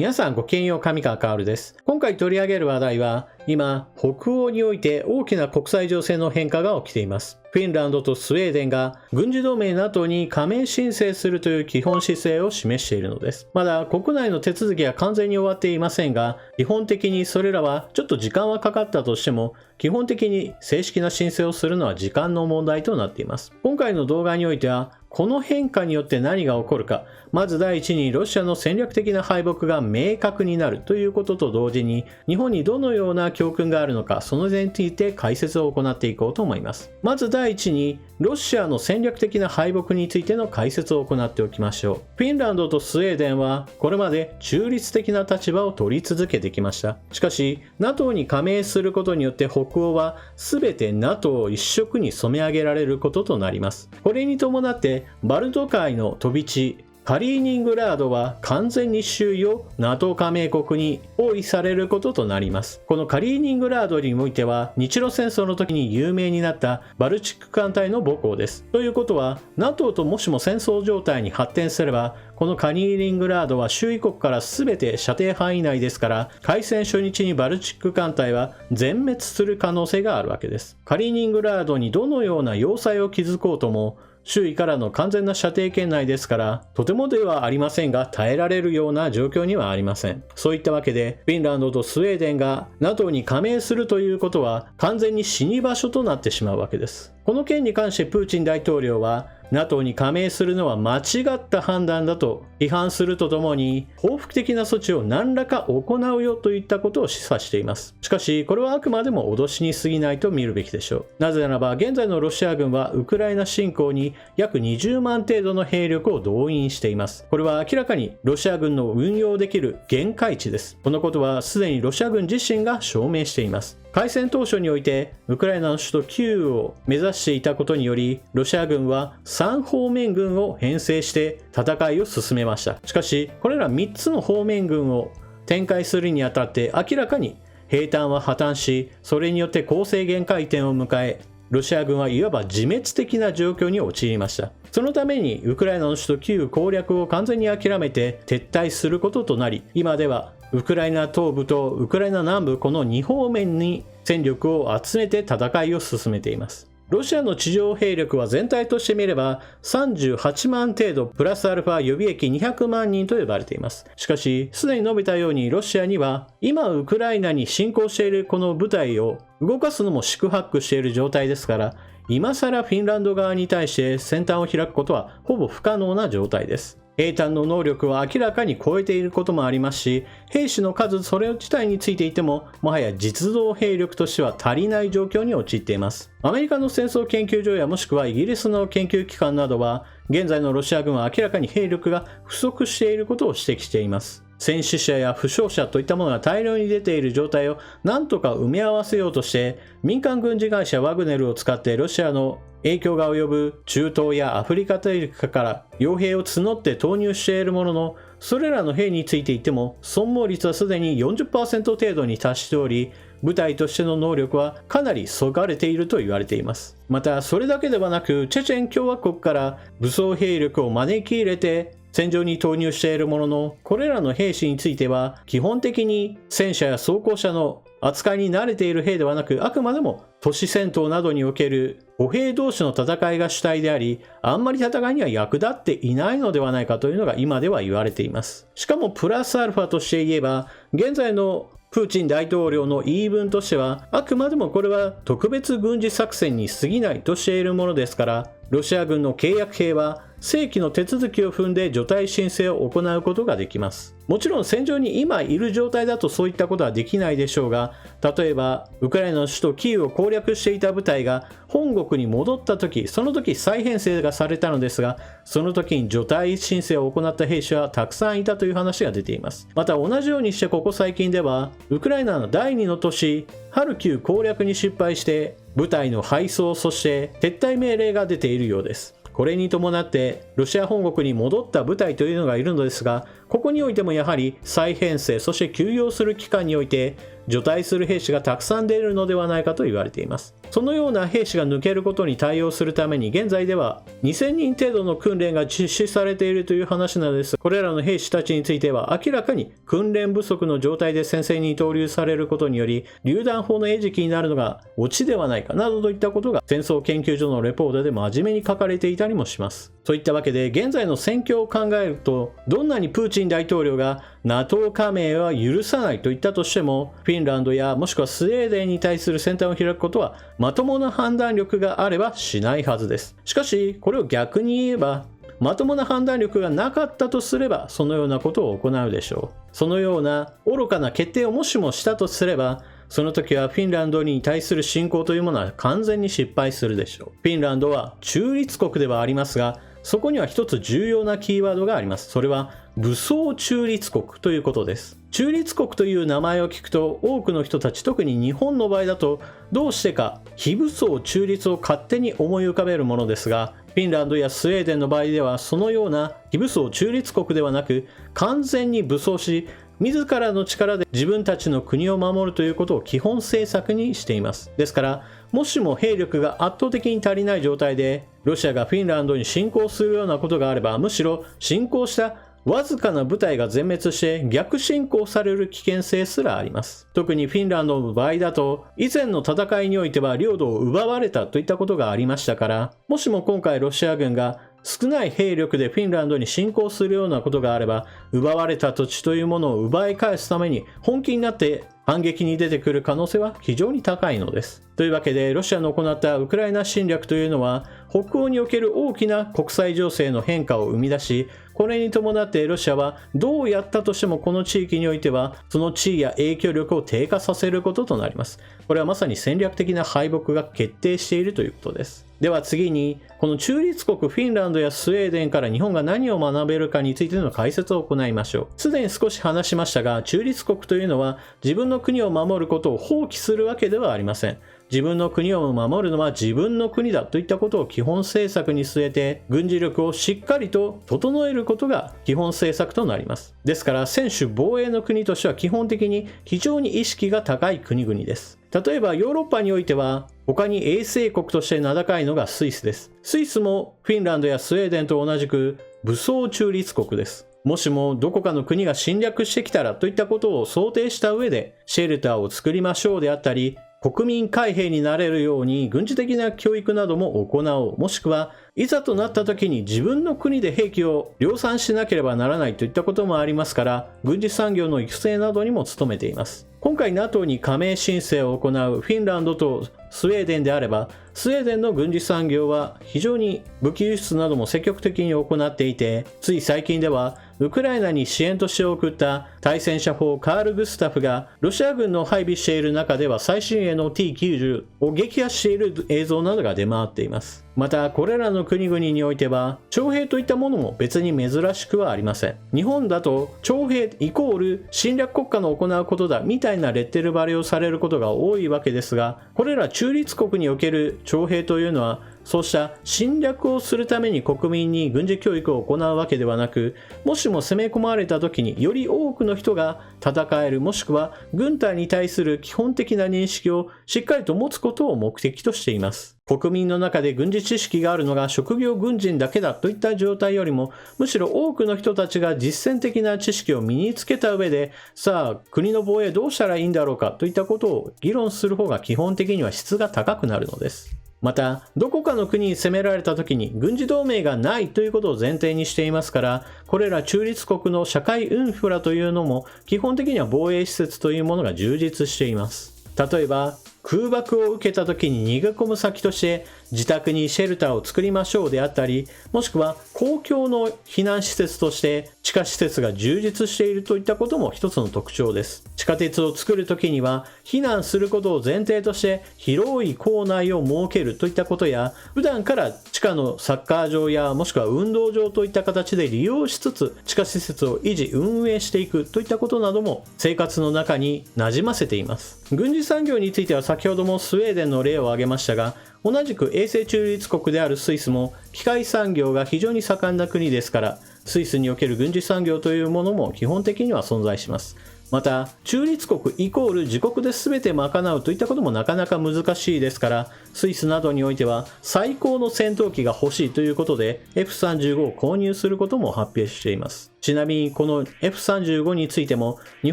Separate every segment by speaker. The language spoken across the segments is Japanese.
Speaker 1: 皆さんごきげんよう、上川薫です。今回取り上げる話題は、今、北欧において大きな国際情勢の変化が起きています。フィンランドとスウェーデンが軍事同盟 NATO に加盟申請するという基本姿勢を示しているのです。まだ国内の手続きは完全に終わっていませんが、基本的にそれらはちょっと時間はかかったとしても、基本的に正式な申請をするのは時間の問題となっています。今回の動画においては、この変化によって何が起こるか、まず第一にロシアの戦略的な敗北が明確になるということと同時に、日本にどのような教訓があるのか、その点について解説を行っていこうと思います。まず第一に、ロシアの戦略的な敗北についての解説を行っておきましょう。フィンランドとスウェーデンはこれまで中立的な立場を取り続けてきました。しかし NATO に加盟することによって北欧は全て NATO を一色に染め上げられることとなります。これに伴ってバルト海の飛び地カリーニングラードは完全に周囲を NATO 加盟国に包囲されることとなります。このカリーニングラードにおいては日露戦争の時に有名になったバルチック艦隊の母港です。ということは NATO ともしも戦争状態に発展すればこのカリーニングラードは周囲国から全て射程範囲内ですから開戦初日にバルチック艦隊は全滅する可能性があるわけです。カリーニングラードにどのような要塞を築こうとも周囲からの完全な射程圏内ですからとてもではありませんが耐えられるような状況にはありません。そういったわけでフィンランドとスウェーデンが NATO に加盟するということは完全に死に場所となってしまうわけです。この件に関してプーチン大統領はNATO に加盟するのは間違った判断だと批判するとともに報復的な措置を何らか行うよといったことを示唆しています。しかしこれはあくまでも脅しに過ぎないと見るべきでしょう。なぜならば現在のロシア軍はウクライナ侵攻に約20万程度の兵力を動員しています。これは明らかにロシア軍の運用できる限界値です。このことはすでにロシア軍自身が証明しています。開戦当初においてウクライナの首都キーウを目指していたことによりロシア軍は3方面軍を編成して戦いを進めました。しかしこれら3つの方面軍を展開するにあたって明らかに兵隊は破綻しそれによって攻勢限界点を迎えロシア軍はいわば自滅的な状況に陥りました。そのためにウクライナの首都キーウ攻略を完全に諦めて撤退することとなり今ではウクライナ東部とウクライナ南部この2方面に戦力を集めて戦いを進めています。ロシアの地上兵力は全体としてみれば38万程度プラスアルファ予備役200万人と呼ばれています。しかしすでに述べたようにロシアには今ウクライナに侵攻しているこの部隊を動かすのも四苦八苦している状態ですから今更フィンランド側に対して先端を開くことはほぼ不可能な状態です。兵隊の能力は明らかに超えていることもありますし兵士の数それ自体についていてももはや実動兵力としては足りない状況に陥っています。アメリカの戦争研究所やもしくはイギリスの研究機関などは現在のロシア軍は明らかに兵力が不足していることを指摘しています。戦死者や負傷者といったものが大量に出ている状態を何とか埋め合わせようとして民間軍事会社ワグネルを使ってロシアの影響が及ぶ中東やアフリカ大陸から傭兵を募って投入しているもののそれらの兵についていても損耗率はすでに 40% 程度に達しており部隊としての能力はかなりそがれていると言われています。またそれだけではなくチェチェン共和国から武装兵力を招き入れて戦場に投入しているもののこれらの兵士については基本的に戦車や装甲車の扱いに慣れている兵ではなくあくまでも都市戦闘などにおける歩兵同士の戦いが主体でありあんまり戦いには役立っていないのではないかというのが今では言われています。しかもプラスアルファとして言えば現在のプーチン大統領の言い分としてはあくまでもこれは特別軍事作戦に過ぎないとしているものですからロシア軍の契約兵は正規の手続きを踏んで除隊申請を行うことができます。もちろん戦場に今いる状態だとそういったことはできないでしょうが例えばウクライナの首都キーウを攻略していた部隊が本国に戻った時その時再編成がされたのですがその時に除隊申請を行った兵士はたくさんいたという話が出ています。また同じようにしてここ最近ではウクライナの第2の都市ハルキウ攻略に失敗して部隊の敗走そして撤退命令が出ているようです。これに伴ってロシア本国に戻った部隊というのがいるのですがここにおいてもやはり再編成、そして休養する期間において除隊する兵士がたくさん出るのではないかと言われています。そのような兵士が抜けることに対応するために現在では2000人程度の訓練が実施されているという話なのです。これらの兵士たちについては明らかに訓練不足の状態で戦線に投入されることにより榴弾砲の餌食になるのがオチではないかなどといったことが戦争研究所のレポートで真面目に書かれていたりもします。そういったわけで現在の戦況を考えると、どんなにプーチン大統領が NATO 加盟は許さないと言ったとしても、フィンランドやもしくはスウェーデンに対する戦端を開くことはまともな判断力があればしないはずです。しかしこれを逆に言えば、まともな判断力がなかったとすればそのようなことを行うでしょう。そのような愚かな決定をもしもしたとすれば、その時はフィンランドに対する侵攻というものは完全に失敗するでしょう。フィンランドは中立国ではありますが、そこには一つ重要なキーワードがあります。それは武装中立国ということです。中立国という名前を聞くと多くの人たち、特に日本の場合だとどうしてか非武装中立を勝手に思い浮かべるものですが、フィンランドやスウェーデンの場合ではそのような非武装中立国ではなく、完全に武装し自らの力で自分たちの国を守るということを基本政策にしています。ですからもしも兵力が圧倒的に足りない状態でロシアがフィンランドに侵攻するようなことがあれば、むしろ侵攻したわずかな部隊が全滅して逆侵攻される危険性すらあります。特にフィンランドの場合だと以前の戦いにおいては領土を奪われたといったことがありましたから、もしも今回ロシア軍が少ない兵力でフィンランドに侵攻するようなことがあれば、奪われた土地というものを奪い返すために本気になって反撃に出てくる可能性は非常に高いのです。というわけでロシアの行ったウクライナ侵略というのは北欧における大きな国際情勢の変化を生み出し、これに伴ってロシアはどうやったとしてもこの地域においてはその地位や影響力を低下させることとなります。これはまさに戦略的な敗北が決定しているということです。では次に、この中立国フィンランドやスウェーデンから日本が何を学べるかについての解説を行いましょう。すでに少し話しましたが、中立国というのは自分の国を守ることを放棄するわけではありません。自分の国を守るのは自分の国だといったことを基本政策に据えて、軍事力をしっかりと整えることが基本政策となります。ですから専守防衛の国としては基本的に非常に意識が高い国々です。例えばヨーロッパにおいては他に衛星国として名高いのがスイスです。スイスもフィンランドやスウェーデンと同じく武装中立国です。もしもどこかの国が侵略してきたらといったことを想定した上でシェルターを作りましょうであったり、国民海兵になれるように軍事的な教育なども行おう、もしくはいざとなった時に自分の国で兵器を量産しなければならないといったこともありますから、軍事産業の育成などにも努めています。今回 NATO に加盟申請を行うフィンランドとスウェーデンであれば、スウェーデンの軍事産業は非常に武器輸出なども積極的に行っていて、つい最近ではウクライナに支援として送った対戦車砲カール・グスタフがロシア軍の配備している中では最新鋭の T90 を撃破している映像などが出回っています。またこれらの国々においては徴兵といったものも別に珍しくはありません。日本だと徴兵イコール侵略国家の行うことだみたいなレッテル貼りをされることが多いわけですが、これら中立国における徴兵というのはそうした侵略をするために国民に軍事教育を行うわけではなく、もしも攻め込まれた時により多くの人が戦える、もしくは軍隊に対する基本的な認識をしっかりと持つことを目的としています。国民の中で軍事知識があるのが職業軍人だけだといった状態よりも、むしろ多くの人たちが実践的な知識を身につけた上で、さあ国の防衛どうしたらいいんだろうかといったことを議論する方が基本的には質が高くなるのです。またどこかの国に攻められた時に軍事同盟がないということを前提にしていますから、これら中立国の社会インフラというのも基本的には防衛施設というものが充実しています。例えば空爆を受けた時に逃げ込む先として自宅にシェルターを作りましょうであったり、もしくは公共の避難施設として地下施設が充実しているといったことも一つの特徴です。地下鉄を作る時には避難することを前提として広い構内を設けるといったことや、普段から地下のサッカー場やもしくは運動場といった形で利用しつつ地下施設を維持運営していくといったことなども生活の中に馴染ませています。軍事産業については先ほどもスウェーデンの例を挙げましたが、同じく永世中立国であるスイスも機械産業が非常に盛んな国ですから、スイスにおける軍事産業というものも基本的には存在します。また、中立国イコール自国で全て賄うといったこともなかなか難しいですから、スイスなどにおいては最高の戦闘機が欲しいということで F-35 を購入することも発表しています。ちなみにこの F-35 についても日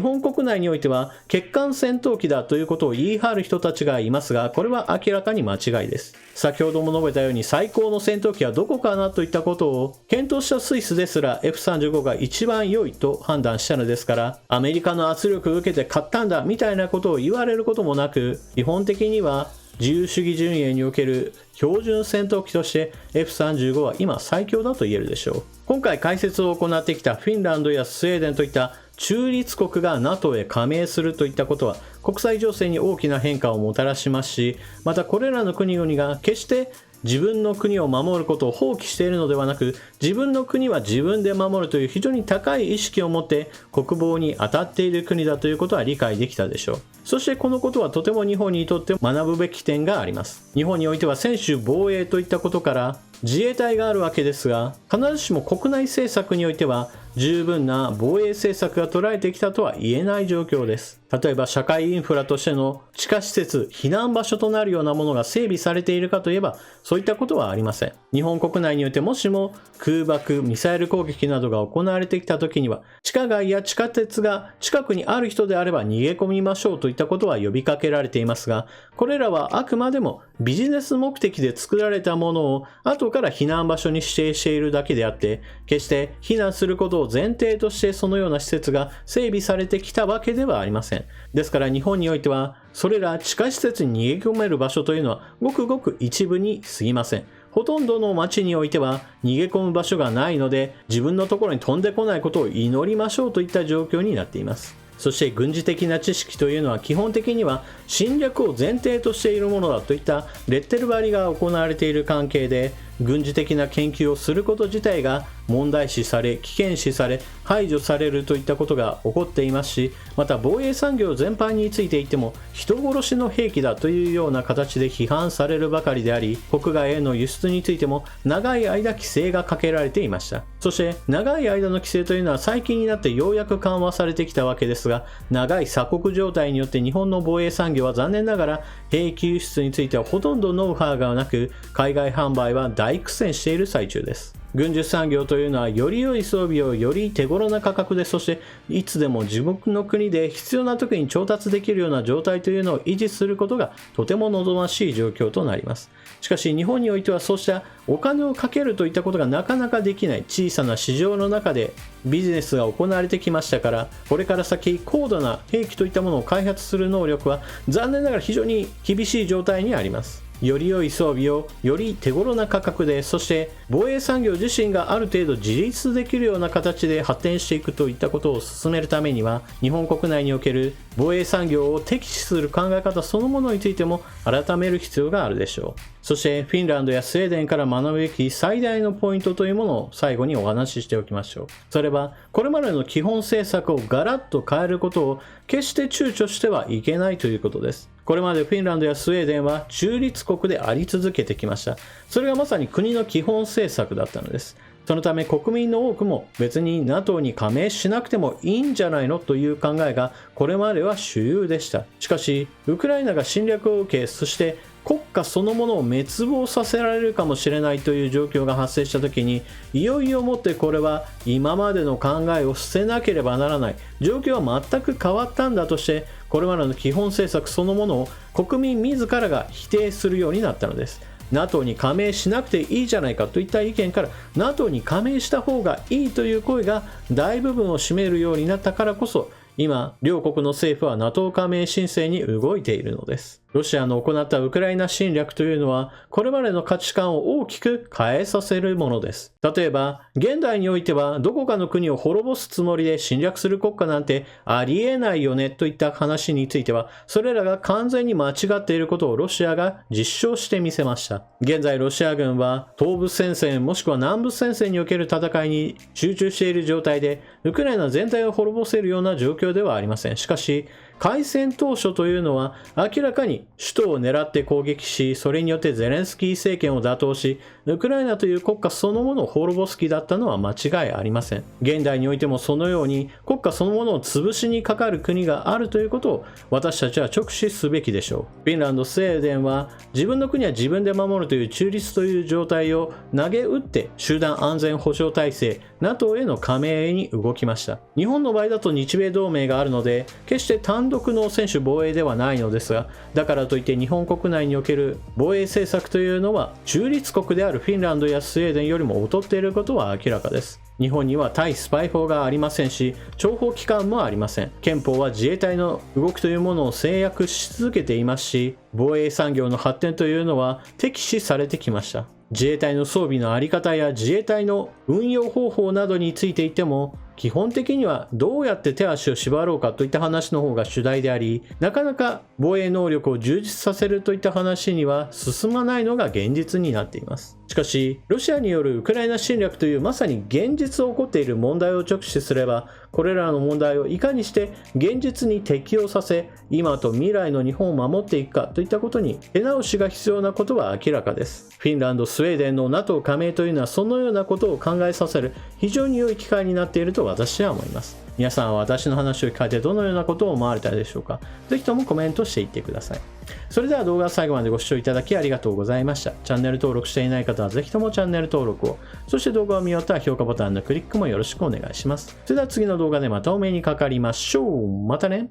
Speaker 1: 本国内においては欠陥戦闘機だということを言い張る人たちがいますが、これは明らかに間違いです。先ほども述べたように最高の戦闘機はどこかなといったことを検討したスイスですら F-35 が一番良いと判断したのですから、アメリカの圧力を受けて買ったんだみたいなことを言われることもなく、基本的には自由主義陣営における標準戦闘機として F-35 は今最強だと言えるでしょう。今回解説を行ってきたフィンランドやスウェーデンといった中立国が NATO へ加盟するといったことは国際情勢に大きな変化をもたらしますし、またこれらの国々が決して自分の国を守ることを放棄しているのではなく、自分の国は自分で守るという非常に高い意識を持って国防に当たっている国だということは理解できたでしょう。そしてこのことはとても日本にとって学ぶべき点があります。日本においては専守防衛といったことから自衛隊があるわけですが、必ずしも国内政策においては十分な防衛政策が取られてきたとは言えない状況です。例えば社会インフラとしての地下施設、避難場所となるようなものが整備されているかといえばそういったことはありません。日本国内においてもしも空爆、ミサイル攻撃などが行われてきた時には地下街や地下鉄が近くにある人であれば逃げ込みましょうといったことは呼びかけられていますが、これらはあくまでもビジネス目的で作られたものを後から避難場所に指定しているだけであって、決して避難することを前提としてそのような施設が整備されてきたわけではありません。ですから日本においてはそれら地下施設に逃げ込める場所というのはごくごく一部に過ぎません。ほとんどの町においては逃げ込む場所がないので、自分のところに飛んでこないことを祈りましょうといった状況になっています。そして軍事的な知識というのは基本的には侵略を前提としているものだといったレッテル貼りが行われている関係で、軍事的な研究をすること自体が問題視され、危険視され、排除されるといったことが起こっていますし、また防衛産業全般についていっても人殺しの兵器だというような形で批判されるばかりであり、国外への輸出についても長い間規制がかけられていました。そして長い間の規制というのは最近になってようやく緩和されてきたわけですが、長い鎖国状態によって日本の防衛産業は残念ながら兵器輸出についてはほとんどノウハウがなく、海外販売は大苦戦している最中です。軍需産業というのはより良い装備をより手頃な価格で、そしていつでも自分の国で必要な時に調達できるような状態というのを維持することがとても望ましい状況となります。しかし日本においてはそうしたお金をかけるといったことがなかなかできない小さな市場の中でビジネスが行われてきましたから、これから先高度な兵器といったものを開発する能力は残念ながら非常に厳しい状態にあります。より良い装備をより手頃な価格で、そして防衛産業自身がある程度自立できるような形で発展していくといったことを進めるためには、日本国内における防衛産業を敵視する考え方そのものについても改める必要があるでしょう。そしてフィンランドやスウェーデンから学ぶべき最大のポイントというものを最後にお話ししておきましょう。それはこれまでの基本政策をガラッと変えることを決して躊躇してはいけないということです。これまでフィンランドやスウェーデンは中立国であり続けてきました。それがまさに国の基本政策だったのです。そのため国民の多くも別に NATO に加盟しなくてもいいんじゃないのという考えがこれまでは主流でした。しかしウクライナが侵略を受け、そして国家そのものを滅亡させられるかもしれないという状況が発生した時に、いよいよもってこれは今までの考えを捨てなければならない、状況は全く変わったんだとして、これまでの基本政策そのものを国民自らが否定するようになったのです。NATO に加盟しなくていいじゃないかといった意見から NATO に加盟した方がいいという声が大部分を占めるようになったからこそ、今両国の政府は NATO 加盟申請に動いているのです。ロシアの行ったウクライナ侵略というのはこれまでの価値観を大きく変えさせるものです。例えば現代においてはどこかの国を滅ぼすつもりで侵略する国家なんてありえないよねといった話については、それらが完全に間違っていることをロシアが実証してみせました。現在ロシア軍は東部戦線もしくは南部戦線における戦いに集中している状態で、ウクライナ全体を滅ぼせるような状況ではありません。しかし開戦当初というのは明らかに首都を狙って攻撃し、それによってゼレンスキー政権を打倒し、ウクライナという国家そのものを滅ぼす気だったのは間違いありません。現代においてもそのように国家そのものを潰しにかかる国があるということを私たちは直視すべきでしょう。フィンランド、スウェーデンは自分の国は自分で守るという中立という状態を投げ打って集団安全保障体制 NATO への加盟に動きました。日本の場合だと日米同盟があるので決して単独の専守防衛ではないのですが、だからといって日本国内における防衛政策というのは中立国であるフィンランドやスウェーデンよりも劣っていることは明らかです。日本には対スパイ法がありませんし、諜報機関もありません。憲法は自衛隊の動きというものを制約し続けていますし、防衛産業の発展というのは敵視されてきました。自衛隊の装備の在り方や自衛隊の運用方法などについていても、基本的にはどうやって手足を縛ろうかといった話の方が主題であり、なかなか防衛能力を充実させるといった話には進まないのが現実になっています。しかし、ロシアによるウクライナ侵略というまさに現実起こっている問題を直視すれば、これらの問題をいかにして現実に適用させ、今と未来の日本を守っていくかといったことに手直しが必要なことは明らかです。フィンランド、スウェーデンの NATO 加盟というのはそのようなことを考えさせる非常に良い機会になっていると私は思います。皆さんは私の話を聞かれてどのようなことを思われたでしょうか。ぜひともコメントしていってください。それでは動画を最後までご視聴いただきありがとうございました。チャンネル登録していない方はぜひともチャンネル登録を、そして動画を見終わったら評価ボタンのクリックもよろしくお願いします。それでは次の動画でまたお目にかかりましょう。またね。